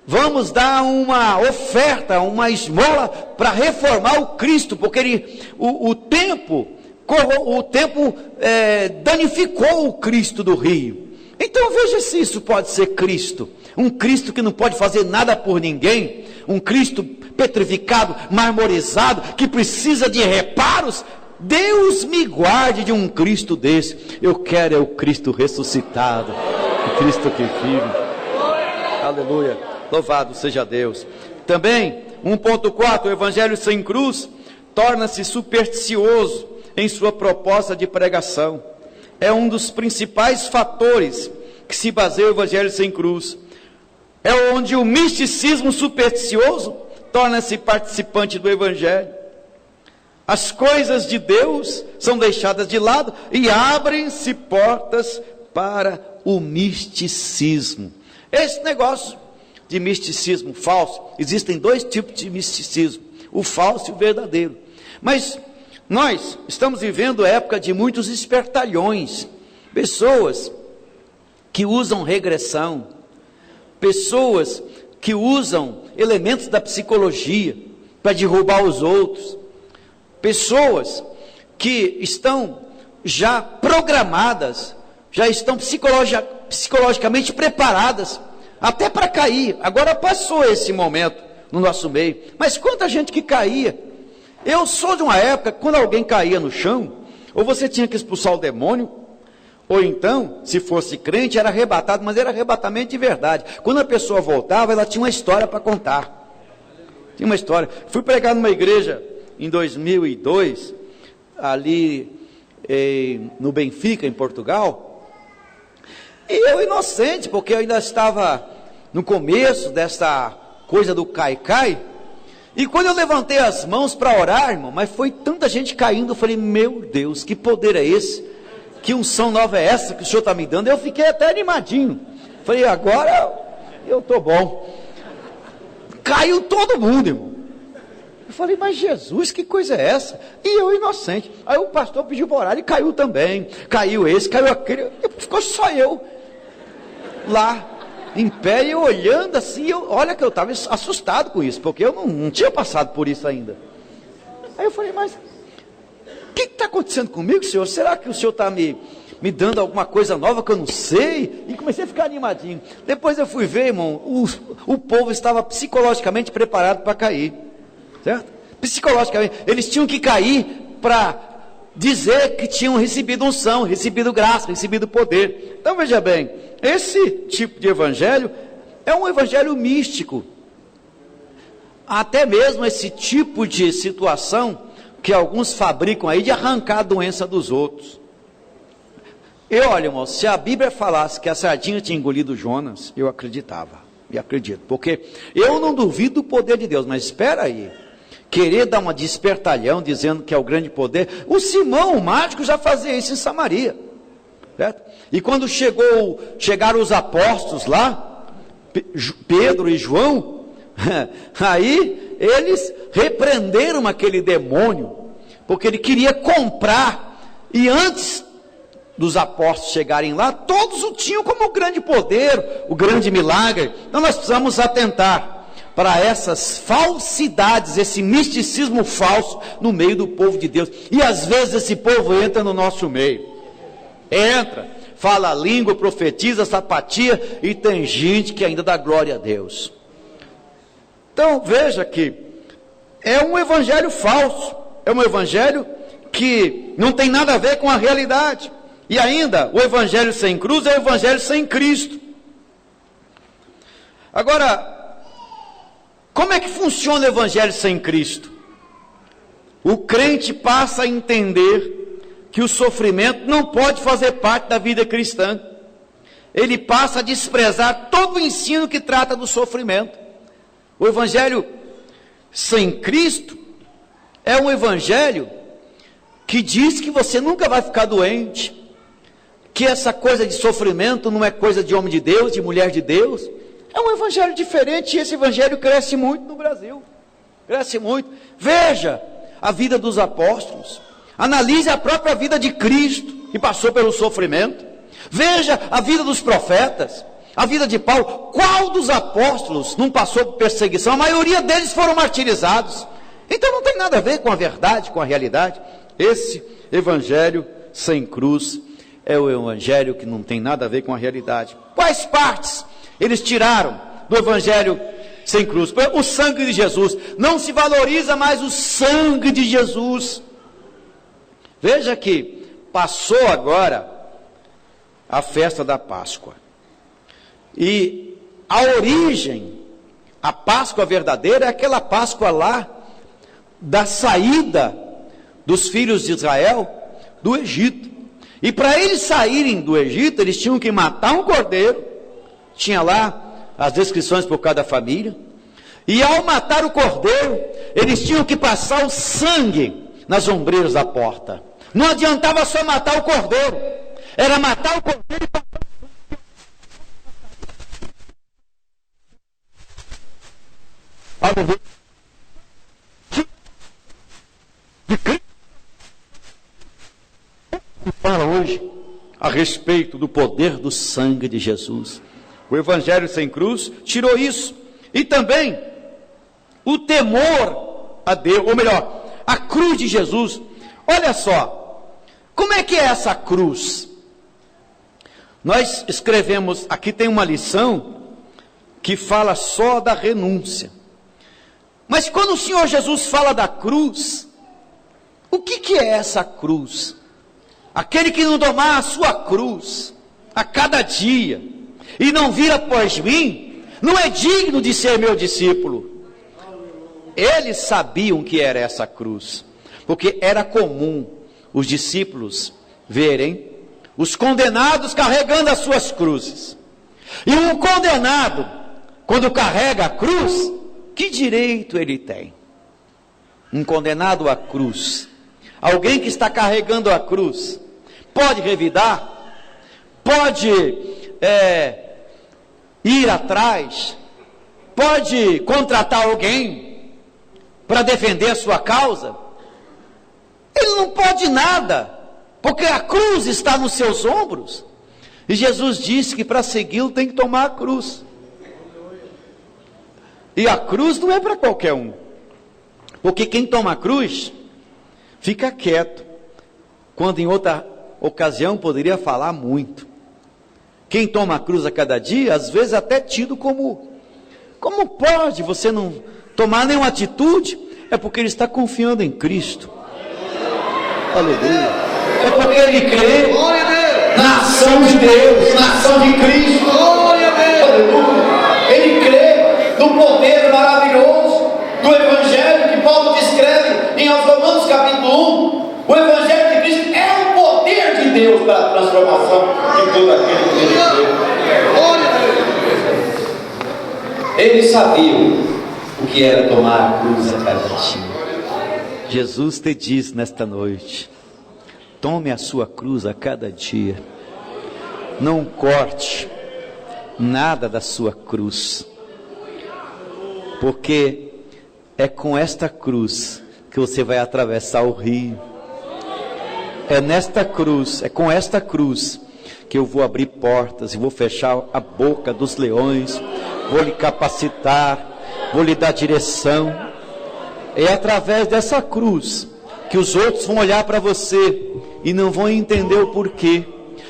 Vamos dar uma oferta, uma esmola para reformar o Cristo, porque o tempo danificou o Cristo do Rio. Então veja se isso pode ser Cristo. Um Cristo que não pode fazer nada por ninguém, um Cristo petrificado, marmorizado, que precisa de reparos. Deus me guarde de um Cristo desse. Eu quero é o Cristo ressuscitado, o Cristo que vive. Aleluia, louvado seja Deus. Também 1.4, o evangelho sem cruz torna-se supersticioso em sua proposta de pregação. É um dos principais fatores que se baseia o evangelho sem cruz. É onde o misticismo supersticioso torna-se participante do evangelho. As coisas de Deus são deixadas de lado e abrem-se portas para o misticismo. Esse negócio de misticismo falso, existem dois tipos de misticismo, o falso e o verdadeiro. Mas nós estamos vivendo a época de muitos espertalhões, pessoas que usam regressão, pessoas que usam elementos da psicologia para derrubar os outros, pessoas que estão já programadas, já estão psicologicamente preparadas até para cair. Agora passou esse momento no nosso meio, mas quanta gente que caía. Eu sou de uma época, quando alguém caía no chão, ou você tinha que expulsar o demônio, ou então, se fosse crente, era arrebatado, mas era arrebatamento de verdade. Quando a pessoa voltava, ela tinha uma história para contar. Tinha uma história. Fui pregar numa igreja em 2002, ali no Benfica, em Portugal, e eu inocente, porque eu ainda estava no começo dessa coisa do cai-cai. E quando eu levantei as mãos para orar, irmão, mas foi tanta gente caindo, eu falei, meu Deus, que poder é esse? Que unção nova é essa que o Senhor está me dando? Eu fiquei até animadinho. Falei, agora eu estou bom. Caiu todo mundo, irmão. Eu falei, mas Jesus, que coisa é essa? E eu inocente. Aí o pastor pediu para orar e caiu também. Caiu esse, caiu aquele. Ficou só eu lá, em pé, e olhando assim, olha que eu estava assustado com isso, porque eu não tinha passado por isso ainda. Aí eu falei, mas o que está acontecendo comigo, Senhor? Será que o Senhor está me dando alguma coisa nova que eu não sei? E comecei a ficar animadinho. Depois eu fui ver, irmão, o povo estava psicologicamente preparado para cair, certo? Psicologicamente, eles tinham que cair para dizer que tinham recebido unção, recebido graça, recebido poder. Então veja bem, esse tipo de evangelho é um evangelho místico. Até mesmo esse tipo de situação que alguns fabricam aí de arrancar a doença dos outros. E olha, irmão, se a Bíblia falasse que a sardinha tinha engolido Jonas, eu acreditava, e acredito, porque eu não duvido do poder de Deus, mas espera aí, querer dar uma despertalhão, dizendo que é o grande poder. O Simão, o mágico, já fazia isso em Samaria, certo? E quando chegaram os apóstolos lá, Pedro e João, aí eles repreenderam aquele demônio, porque ele queria comprar, e antes dos apóstolos chegarem lá, todos o tinham como o grande poder, o grande milagre. Então nós precisamos atentar para essas falsidades, esse misticismo falso no meio do povo de Deus. E às vezes esse povo entra no nosso meio, fala a língua, profetiza, sapatia, e tem gente que ainda dá glória a Deus. Então veja que é um evangelho falso, é um evangelho que não tem nada a ver com a realidade. E ainda, o evangelho sem cruz é o evangelho sem Cristo. Agora, como é que funciona o evangelho sem Cristo? O crente passa a entender que o sofrimento não pode fazer parte da vida cristã. Ele passa a desprezar todo o ensino que trata do sofrimento. O evangelho sem Cristo é um evangelho que diz que você nunca vai ficar doente, que essa coisa de sofrimento não é coisa de homem de Deus, de mulher de Deus. É um evangelho diferente, e esse evangelho cresce muito no Brasil, cresce muito. Veja a vida dos apóstolos, analise a própria vida de Cristo, que passou pelo sofrimento. Veja a vida dos profetas, a vida de Paulo. Qual dos apóstolos não passou por perseguição? A maioria deles foram martirizados. Então não tem nada a ver com a verdade, com a realidade. Esse evangelho sem cruz é o evangelho que não tem nada a ver com a realidade. Quais partes eles tiraram do evangelho sem cruz? O sangue de Jesus. Não se valoriza mais o sangue de Jesus. Veja que passou agora a festa da Páscoa, e a origem, a Páscoa verdadeira, é aquela Páscoa lá da saída dos filhos de Israel do Egito. E para eles saírem do Egito, eles tinham que matar um cordeiro. Tinha lá as descrições por cada família. E ao matar o cordeiro, eles tinham que passar o sangue nas ombreiras da porta. Não adiantava só matar o cordeiro, era matar o cordeiro e passar o sangue de Cristo. Fala hoje a respeito do poder do sangue de Jesus. O evangelho sem cruz tirou isso. E também o temor a Deus, ou melhor, a cruz de Jesus. Olha só, como é que é essa cruz? Nós escrevemos, aqui tem uma lição que fala só da renúncia. Mas quando o Senhor Jesus fala da cruz, o que é essa cruz? Aquele que não tomar a sua cruz a cada dia e não vir após mim, não é digno de ser meu discípulo. Eles sabiam que era essa cruz, porque era comum os discípulos verem os condenados carregando as suas cruzes. E um condenado, quando carrega a cruz, que direito ele tem? Um condenado à cruz, alguém que está carregando a cruz, pode revidar, pode ir atrás, pode contratar alguém para defender a sua causa? Ele não pode nada, porque a cruz está nos seus ombros. E Jesus disse que para segui-lo tem que tomar a cruz. E a cruz não é para qualquer um, porque quem toma a cruz fica quieto, quando em outra ocasião poderia falar muito. Quem toma a cruz a cada dia, às vezes até tido como pode você não tomar nenhuma atitude? É porque ele está confiando em Cristo. Aleluia. É porque ele crê na ação de Deus, na ação de Cristo. Aleluia. Ele crê no poder maravilhoso do evangelho que Paulo descreve em Romanos capítulo 1. O evangelho de Cristo é o poder de Deus para a transformação de todo aquele que ele crê. Eles sabiam o que era tomar a cruz a cada dia. Jesus te diz nesta noite: tome a sua cruz a cada dia. Não corte nada da sua cruz, porque é com esta cruz que você vai atravessar o rio. É nesta cruz, é com esta cruz que eu vou abrir portas e vou fechar a boca dos leões, vou lhe capacitar, vou lhe dar direção. É através dessa cruz que os outros vão olhar para você e não vão entender o porquê.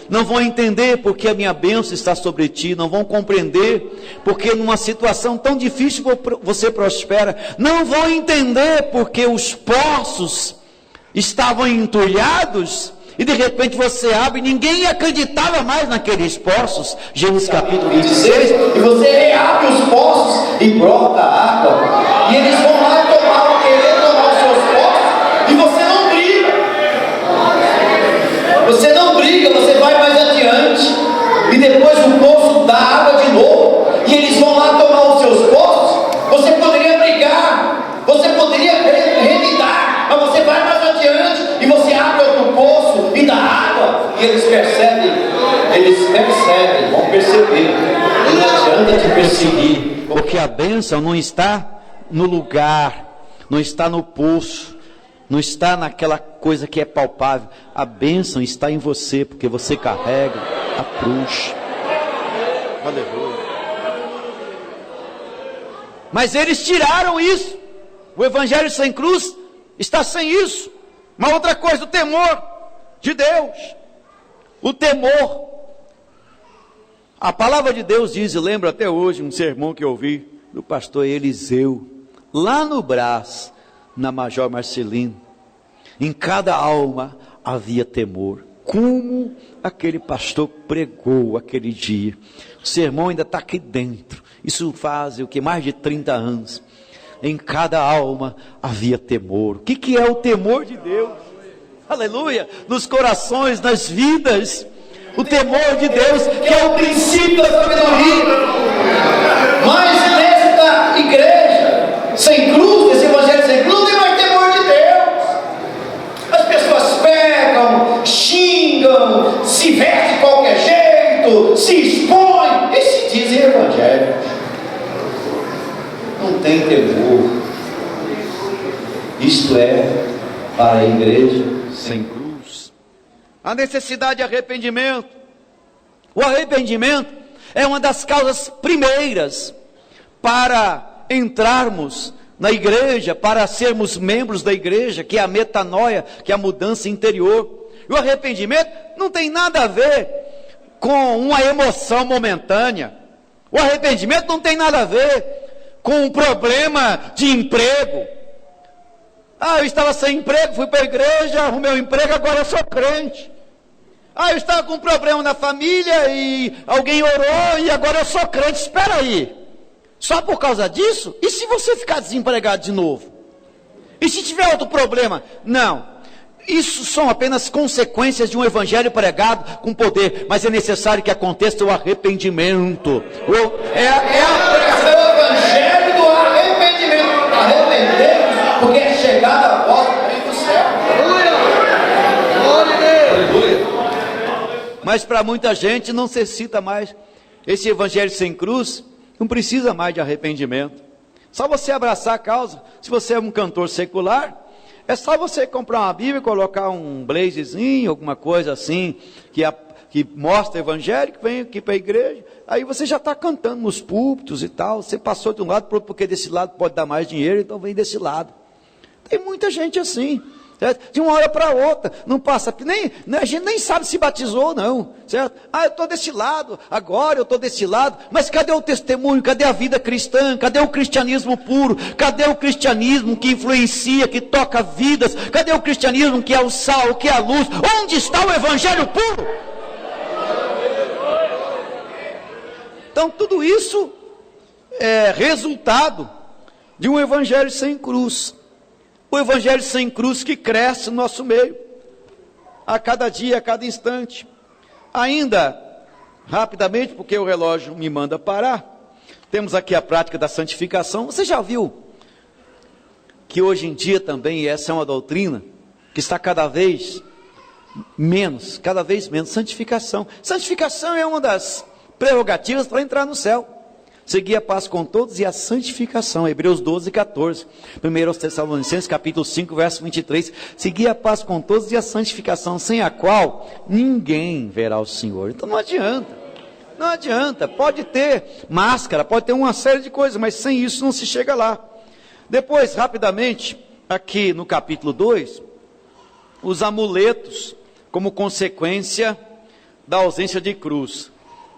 Não vão entender porque a minha bênção está sobre ti, não vão compreender porque numa situação tão difícil você prospera, não vão entender porque os poços estavam entulhados e de repente você abre e ninguém acreditava mais naqueles poços. Gênesis capítulo 26, e você reabre os poços e brota água, e eles vão lá querer tomar os seus poços, e você não briga, você vai mais adiante, e depois o poço dá água de novo, e eles vão lá tomar os seus poços. Você poderia brigar, você poderia revidar, mas você vai mais adiante, e você abre outro poço e dá água, e eles percebem, vão perceber. Não adianta te perseguir, porque a bênção não está no lugar, não está no poço, não está naquela coisa que é palpável. A bênção está em você, porque você carrega a cruz. Aleluia. Mas eles tiraram isso. O evangelho sem cruz está sem isso. Uma outra coisa, o temor de Deus. O temor. A palavra de Deus diz, e lembro até hoje um sermão que eu ouvi do pastor Eliseu, lá no Brás, na Major Marcelino. Em cada alma havia temor. Como aquele pastor pregou aquele dia. O sermão ainda está aqui dentro. Isso faz o que? Mais de 30 anos. Em cada alma havia temor. O que é o temor de Deus? Aleluia! Nos corações, nas vidas. O temor de Deus, que é o princípio da sabedoria. Mas nesta igreja sem cruz, nesse evangelho sem cruz, não tem mais temor de Deus. As pessoas pecam, xingam, se vestem de qualquer jeito, se expõem e se dizem evangelho. Não tem temor. Isto é para a igreja sem cruz. A necessidade de arrependimento. O arrependimento é uma das causas primeiras para entrarmos na igreja, para sermos membros da igreja, que é a metanoia, que é a mudança interior. E o arrependimento não tem nada a ver com uma emoção momentânea. O arrependimento não tem nada a ver com um problema de emprego. Eu estava sem emprego, fui para a igreja, arrumei um emprego, agora eu sou crente. Eu estava com um problema na família e alguém orou e agora eu sou crente. Espera aí, só por causa disso? E se você ficar desempregado de novo? E se tiver outro problema? Não, isso são apenas consequências de um evangelho pregado com poder, mas é necessário que aconteça o arrependimento. É o evangelho do arrependimento. Arrependemos, porque é chegada a voz do reino do céu. Aleluia. Mas para muita gente não necessita mais. Esse evangelho sem cruz não precisa mais de arrependimento. Só você abraçar a causa. Se você é um cantor secular, é só você comprar uma Bíblia e colocar um blazezinho, alguma coisa assim, que mostra o evangelho, que vem aqui para a igreja. Aí você já está cantando nos púlpitos e tal. Você passou de um lado, porque desse lado pode dar mais dinheiro, então vem desse lado. Tem muita gente assim, certo? De uma hora para outra, não passa, a gente nem sabe se batizou não, certo? Eu estou desse lado, agora eu estou desse lado, mas cadê o testemunho, cadê a vida cristã, cadê o cristianismo puro, cadê o cristianismo que influencia, que toca vidas, cadê o cristianismo que é o sal, que é a luz, onde está o evangelho puro? Então tudo isso é resultado de um evangelho sem cruz. O evangelho sem cruz que cresce no nosso meio, a cada dia, a cada instante. Ainda, rapidamente, porque o relógio me manda parar, temos aqui a prática da santificação. Você já viu que hoje em dia também essa é uma doutrina que está cada vez menos, santificação. Santificação é uma das prerrogativas para entrar no céu. Seguir a paz com todos e a santificação, Hebreus 12, 14, 1 Tessalonicenses capítulo 5, verso 23, seguir a paz com todos e a santificação, sem a qual ninguém verá o Senhor. Então não adianta, pode ter máscara, pode ter uma série de coisas, mas sem isso não se chega lá. Depois, rapidamente, aqui no capítulo 2, os amuletos, como consequência da ausência de cruz,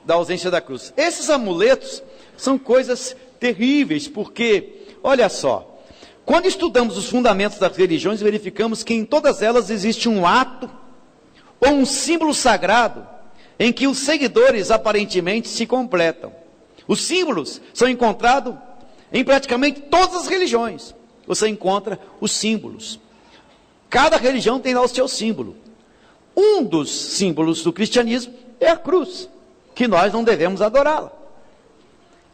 da ausência da cruz. Esses amuletos são coisas terríveis, porque, olha só, quando estudamos os fundamentos das religiões, verificamos que em todas elas existe um ato ou um símbolo sagrado em que os seguidores aparentemente se completam. Os símbolos são encontrados em praticamente todas as religiões. Você encontra os símbolos. Cada religião tem lá o seu símbolo. Um dos símbolos do cristianismo é a cruz, que nós não devemos adorá-la.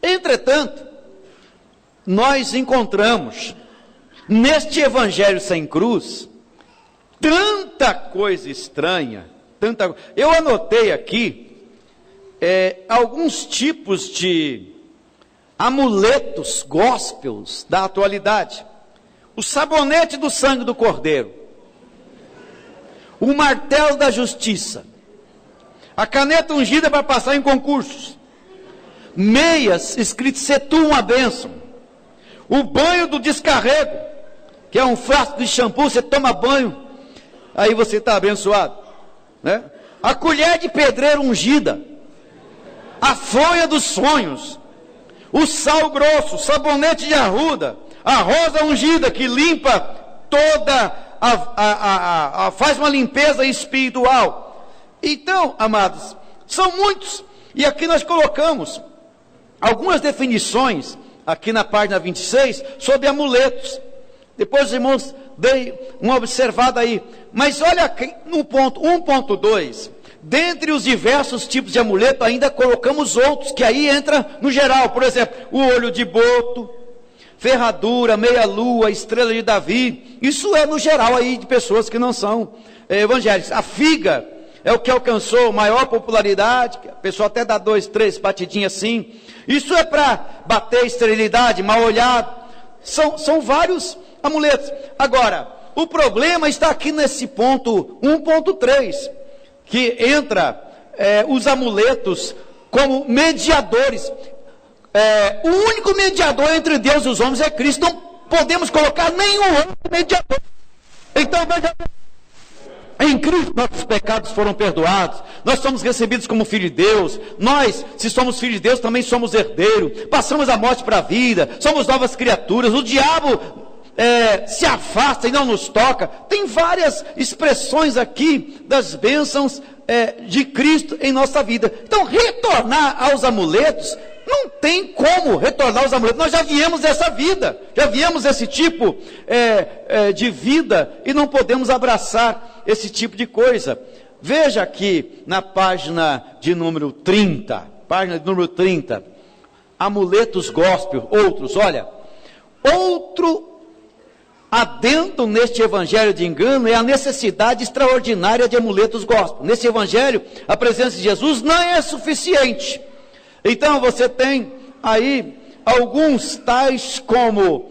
Entretanto, nós encontramos neste evangelho sem cruz tanta coisa estranha, eu anotei aqui alguns tipos de amuletos gospels da atualidade. O sabonete do sangue do Cordeiro, o martelo da justiça, a caneta ungida para passar em concursos, meias escrito "se tu uma bênção", o banho do descarrego, que é um frasco de shampoo, você toma banho, aí você está abençoado, né? A colher de pedreiro ungida, a folha dos sonhos, o sal grosso, sabonete de arruda, a rosa ungida que limpa toda faz uma limpeza espiritual. Então, amados, são muitos, e aqui nós colocamos algumas definições, aqui na página 26, sobre amuletos. Depois os irmãos deem uma observada aí, mas olha aqui no ponto 1.2, dentre os diversos tipos de amuleto, ainda colocamos outros, que aí entra no geral, por exemplo, o olho de boto, ferradura, meia-lua, estrela de Davi, isso é no geral aí de pessoas que não são evangélicas. A figa é o que alcançou maior popularidade, a pessoa até dá 2, 3 batidinhas assim, isso é para bater esterilidade, mal olhado, são vários amuletos. Agora, o problema está aqui nesse ponto 1.3, que entra os amuletos como mediadores. O único mediador entre Deus e os homens é Cristo, não podemos colocar nenhum outro mediador. Então, veja, em Cristo nossos pecados foram perdoados, nós somos recebidos como filhos de Deus, nós, se somos filhos de Deus, também somos herdeiros, passamos a morte para a vida, somos novas criaturas, o diabo se afasta e não nos toca. Tem várias expressões aqui das bênçãos de Cristo em nossa vida. Então, retornar aos amuletos, não tem como retornar aos amuletos. Nós já viemos dessa vida, já viemos esse tipo de vida, e não podemos abraçar esse tipo de coisa. Veja aqui na página de número 30, amuletos gospel, outros, olha, outro adendo neste evangelho de engano é a necessidade extraordinária de amuletos gospel. Nesse evangelho, a presença de Jesus não é suficiente. Então você tem aí alguns tais como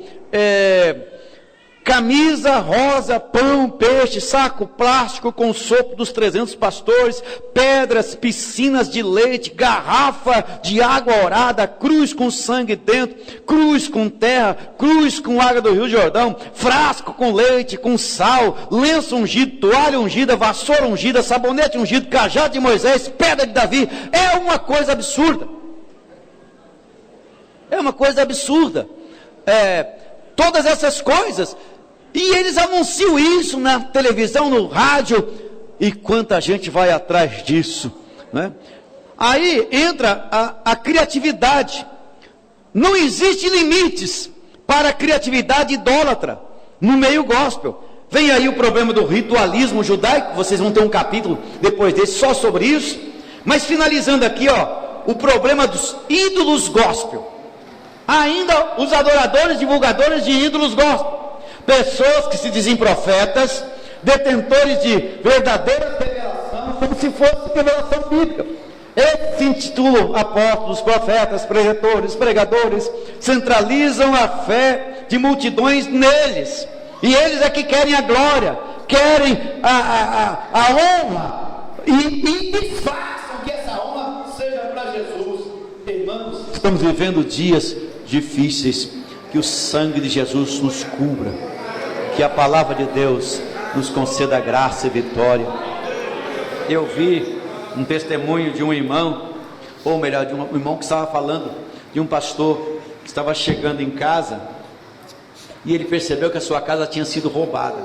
camisa rosa, pão, peixe, saco plástico com sopro dos 300 pastores, pedras, piscinas de leite, garrafa de água orada, cruz com sangue dentro, cruz com terra, cruz com água do Rio Jordão, frasco com leite, com sal, lenço ungido, toalha ungida, vassoura ungida, sabonete ungido, cajado de Moisés, pedra de Davi. É uma coisa absurda. É uma coisa absurda. Todas essas coisas, e eles anunciam isso na televisão, no rádio, e quanta gente vai atrás disso, né? Aí entra a criatividade. Não existe limites para a criatividade idólatra no meio gospel. Vem aí o problema do ritualismo judaico, vocês vão ter um capítulo depois desse só sobre isso. Mas finalizando aqui, o problema dos ídolos gospel. Ainda os adoradores, divulgadores de ídolos gospel. pessoas que se dizem profetas, detentores de verdadeira revelação, como se fosse revelação bíblica. Eles se intitulam apóstolos, profetas, preletores, pregadores, centralizam a fé de multidões neles, e eles é que querem a glória, querem a honra, e façam que essa honra seja para Jesus. Irmãos, estamos vivendo dias difíceis, que o sangue de Jesus nos cubra, que a palavra de Deus nos conceda graça e vitória. Eu vi um testemunho de um irmão, ou melhor, de um irmão que estava falando de um pastor que estava chegando em casa e ele percebeu que a sua casa tinha sido roubada.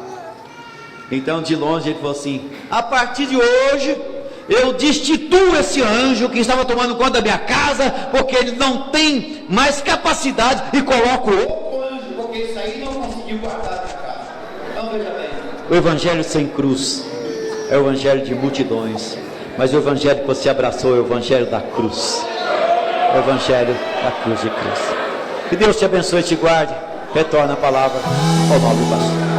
Então de longe ele falou assim: a partir de hoje eu destituo esse anjo que estava tomando conta da minha casa, porque ele não tem mais capacidade, e coloco outro anjo, porque isso aí não conseguiu guardar a casa. Então veja bem, o evangelho sem cruz é o evangelho de multidões, mas o evangelho que você abraçou é o evangelho da cruz, o evangelho da cruz de Cristo. Que Deus te abençoe e te guarde. Retorna a palavra ao nobre pastor.